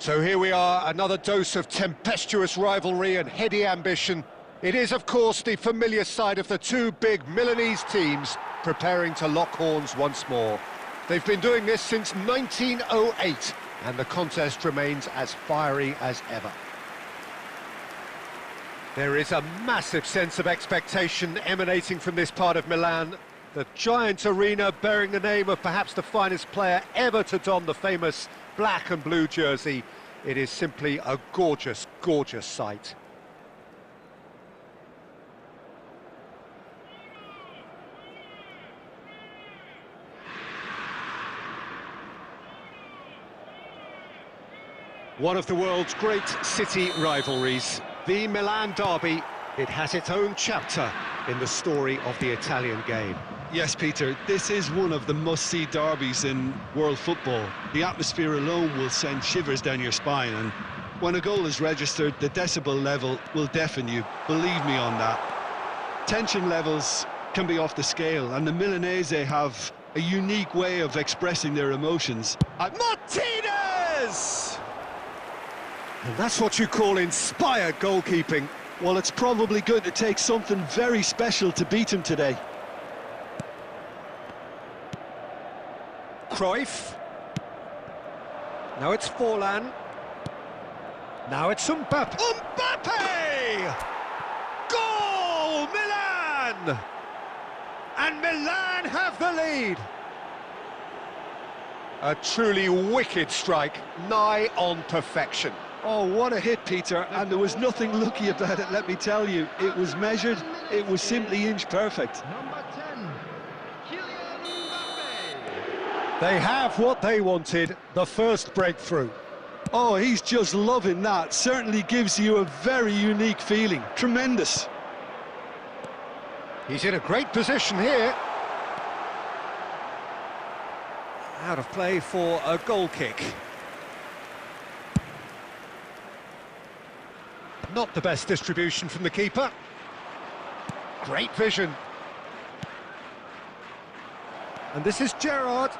So here we are, another dose of tempestuous rivalry and heady ambition. It is, of course, the familiar side of the two big Milanese teams preparing to lock horns once more. They've been doing this since 1908, and the contest remains as fiery as ever. There is a massive sense of expectation emanating from this part of Milan. The giant arena bearing the name of perhaps the finest player ever to don the famous black and blue jersey. It is simply a gorgeous, gorgeous sight. One of the world's great city rivalries, the Milan derby. It has its own chapter in the story of the Italian game. Yes, Peter, this is one of the must-see derbies in world football. The atmosphere alone will send shivers down your spine, and when a goal is registered, the decibel level will deafen you, believe me on that. Tension levels can be off the scale, and the Milanese have a unique way of expressing their emotions. Martinez! And that's what you call inspired goalkeeping. Well, it's probably going to take something very special to beat him today. Cruyff. Now it's Forlan. Now it's Mbappe. Mbappe! Goal! Milan! And Milan have the lead. A truly wicked strike, nigh on perfection. Oh, what a hit, Peter, and there was nothing lucky about it, let me tell you. It was measured, it was simply inch perfect. They have what they wanted, the first breakthrough. Oh, he's just loving that. Certainly gives you a very unique feeling. Tremendous. He's in a great position here. Out of play for a goal kick. Not the best distribution from the keeper. Great vision. And this is Gerrard.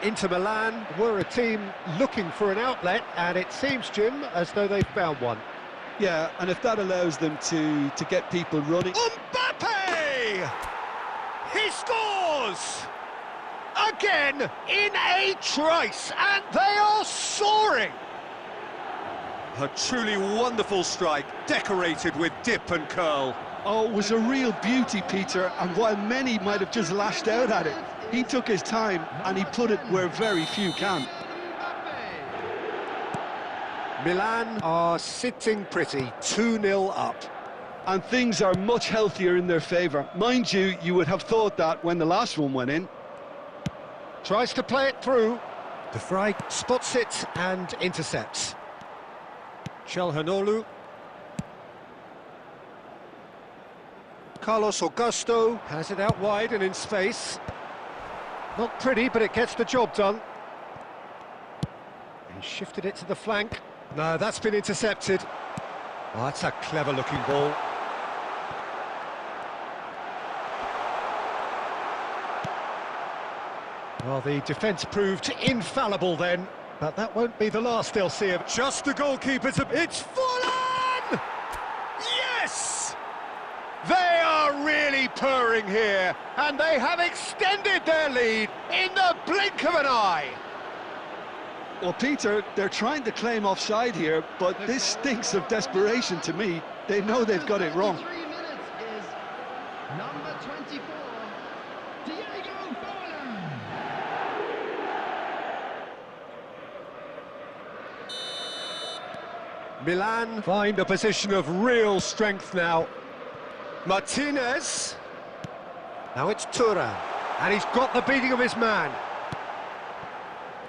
Inter Milan were a team looking for an outlet, and it seems, Jim, as though they've found one. Yeah, and if that allows them to get people running... Mbappe! He scores! Again, in a trice, and they are soaring! A truly wonderful strike, decorated with dip and curl. Oh, it was a real beauty, Peter, and while many might have just lashed out at it, he took his time and he put it where very few can. Milan are sitting pretty, 2-0 up. And things are much healthier in their favour. Mind you, you would have thought that when the last one went in. Tries to play it through. De Vrij spots it and intercepts. Calhanoglu. Carlos Augusto has it out wide and in space. Not pretty, but it gets the job done. He shifted it to the flank. No, that's been intercepted. Oh, that's a clever-looking ball. Well, the defence proved infallible then, but that won't be the last they'll see of just the goalkeeper's... It's Forlan! Yes! They are really purring here, and they have extended their lead in the blink of an eye. Well, Peter, they're trying to claim offside here, but this stinks of desperation to me. They know they've got it wrong. 3 minutes is number 24, Diego Forlan. Milan find a position of real strength now. Martinez. Now it's Thuram, and he's got the beating of his man.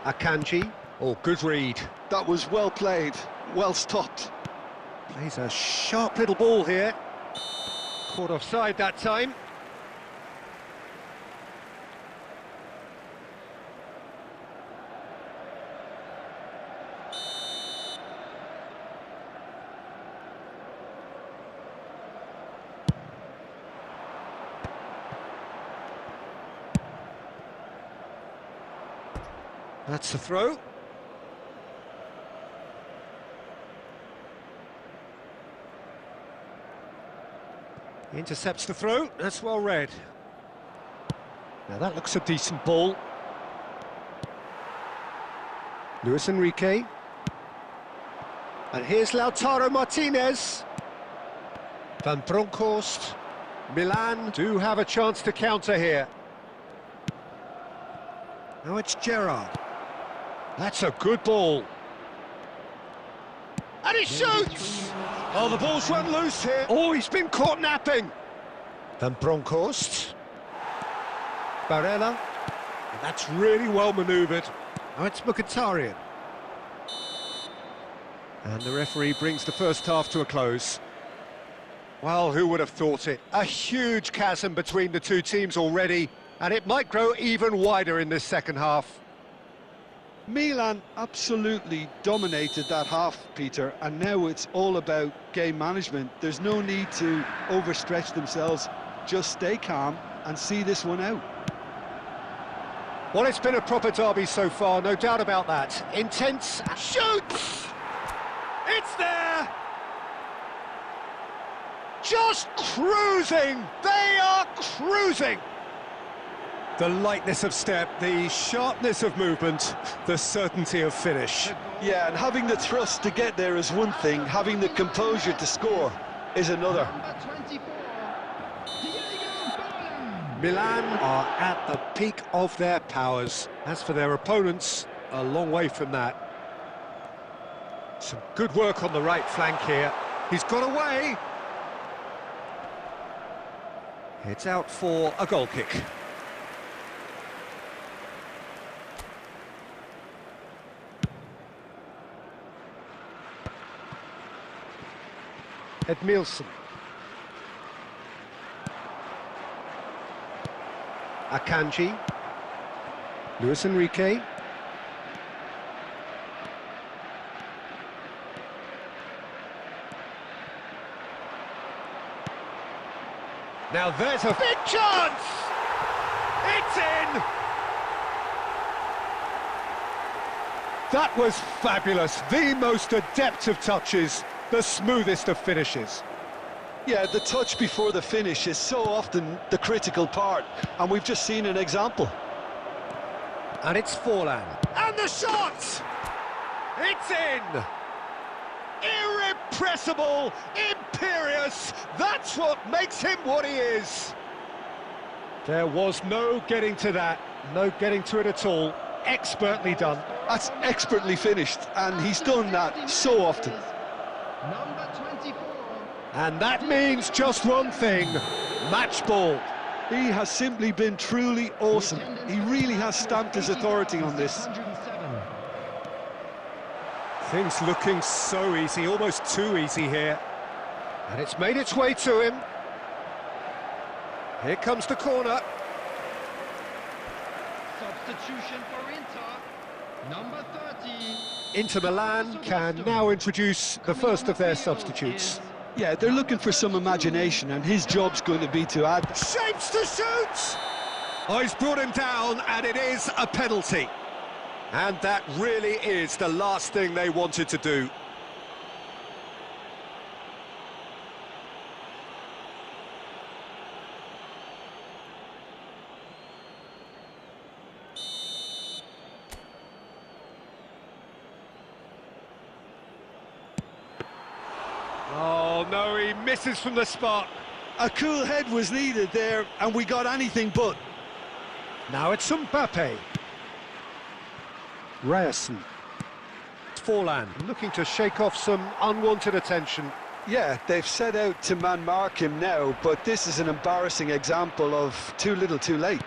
Akanji. Oh, good read. That was well played, well stopped. Plays a sharp little ball here. Caught offside that time. That's the throw. Intercepts the throw, that's well read. Now that looks a decent ball. Luis Enrique. And here's Lautaro Martinez. Van Bronckhorst. Milan do have a chance to counter here. Now it's Gerrard. That's a good ball. And he shoots! Oh, the ball's run loose here. Oh, he's been caught napping. Van Bronckhorst. Barella. And that's really well manoeuvred. Now it's Mkhitaryan. And the referee brings the first half to a close. Well, who would have thought it? A huge chasm between the two teams already, and it might grow even wider in this second half. Milan absolutely dominated that half, Peter, and now it's all about game management. There's no need to overstretch themselves. Just stay calm and see this one out. Well, it's been a proper derby so far, no doubt about that. Intense, shoots! It's there! Just cruising! They are cruising! The lightness of step, the sharpness of movement, the certainty of finish. Yeah, and having the thrust to get there is one thing, having the composure to score is another. Number 24, Diego Forlan. Milan are at the peak of their powers. As for their opponents, a long way from that. Some good work on the right flank here. He's got away. It's out for a goal kick. Edmilson. Akanji. Luis Enrique. Now there's a big chance! It's in! That was fabulous. The most adept of touches, the smoothest of finishes. Yeah, the touch before the finish is so often the critical part, and we've just seen an example. And it's Forlan. And the shot! It's in! Irrepressible, imperious, that's what makes him what he is. There was no getting to that, no getting to it at all. Expertly done. That's expertly finished, and he's done that so often. Number 24. And that means just one thing, match ball. He has simply been truly awesome. He really has stamped his authority on this. 107. Things looking so easy, almost too easy here. And it's made its way to him. Here comes the corner. Substitution for Inter. Number 30. Inter Milan can now introduce the first of their substitutes. Yeah, they're looking for some imagination, and his job's going to be to add... Shapes to shoot! Oh, he's brought him down, and it is a penalty. And that really is the last thing they wanted to do. Oh, no, he misses from the spot. A cool head was needed there, and we got anything but. Now it's Mbappe. Ryerson. Forlan looking to shake off some unwanted attention. Yeah, they've set out to man-mark him now, but this is an embarrassing example of too little too late.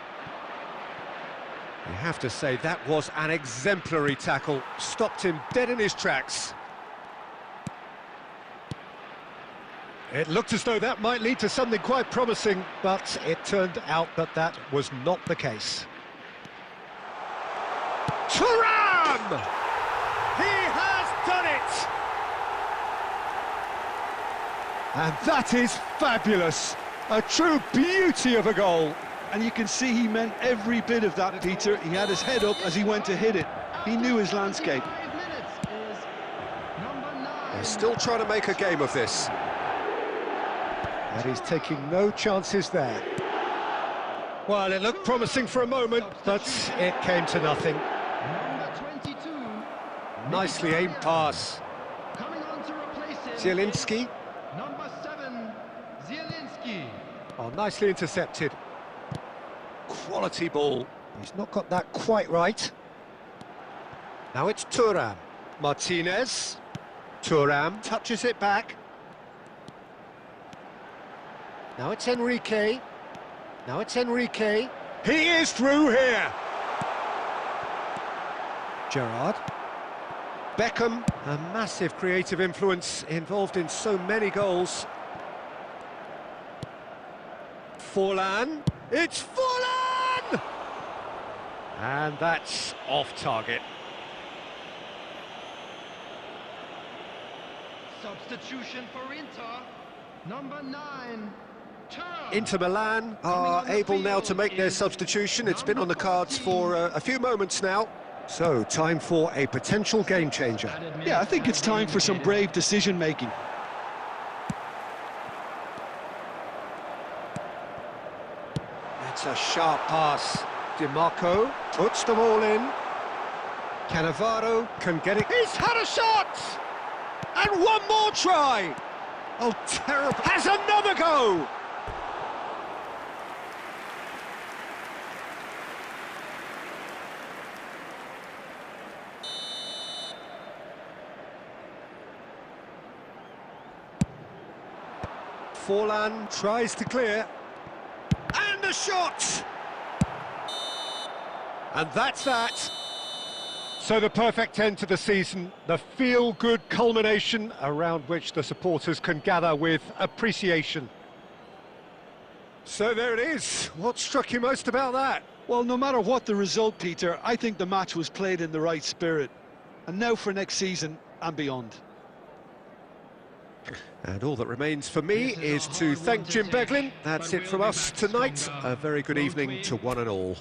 You have to say that was an exemplary tackle. Stopped him dead in his tracks. It looked as though that might lead to something quite promising, but it turned out that that was not the case. Thuram! He has done it! And that is fabulous. A true beauty of a goal. And you can see he meant every bit of that, Peter. He had his head up as he went to hit it. He knew his landscape. 5 minutes is number 9. They're still trying to make a game of this. But he's taking no chances there. Well, it looked promising for a moment, but it came to nothing. Number 22. Nicely aimed pass. Coming on to replace him. Zielinski. Number 7, Zielinski. Oh, nicely intercepted. Quality ball. He's not got that quite right. Now it's Thuram. Martinez. Thuram touches it back. Now it's Enrique. Now it's Enrique. He is through here. Gerrard. Beckham. A massive creative influence involved in so many goals. Forlan. It's Forlan! And that's off target. Substitution for Inter. Number 9. Inter Milan are able now to make their substitution. It's been on the cards for a few moments now. So, time for a potential game changer. Yeah, I think it's time for some brave decision-making. It's a sharp pass. DiMarco puts the ball in. Cannavaro can get it. He's had a shot! And one more try! Oh, terrible. Has another go! Forlan tries to clear. And a shot! And that's that. So the perfect end to the season, the feel-good culmination around which the supporters can gather with appreciation. So there it is. What struck you most about that? Well, no matter what the result, Peter, I think the match was played in the right spirit. And now for next season and beyond. And all that remains for me is to thank Jim Beglin. That's it from us tonight. A very good evening to one and all.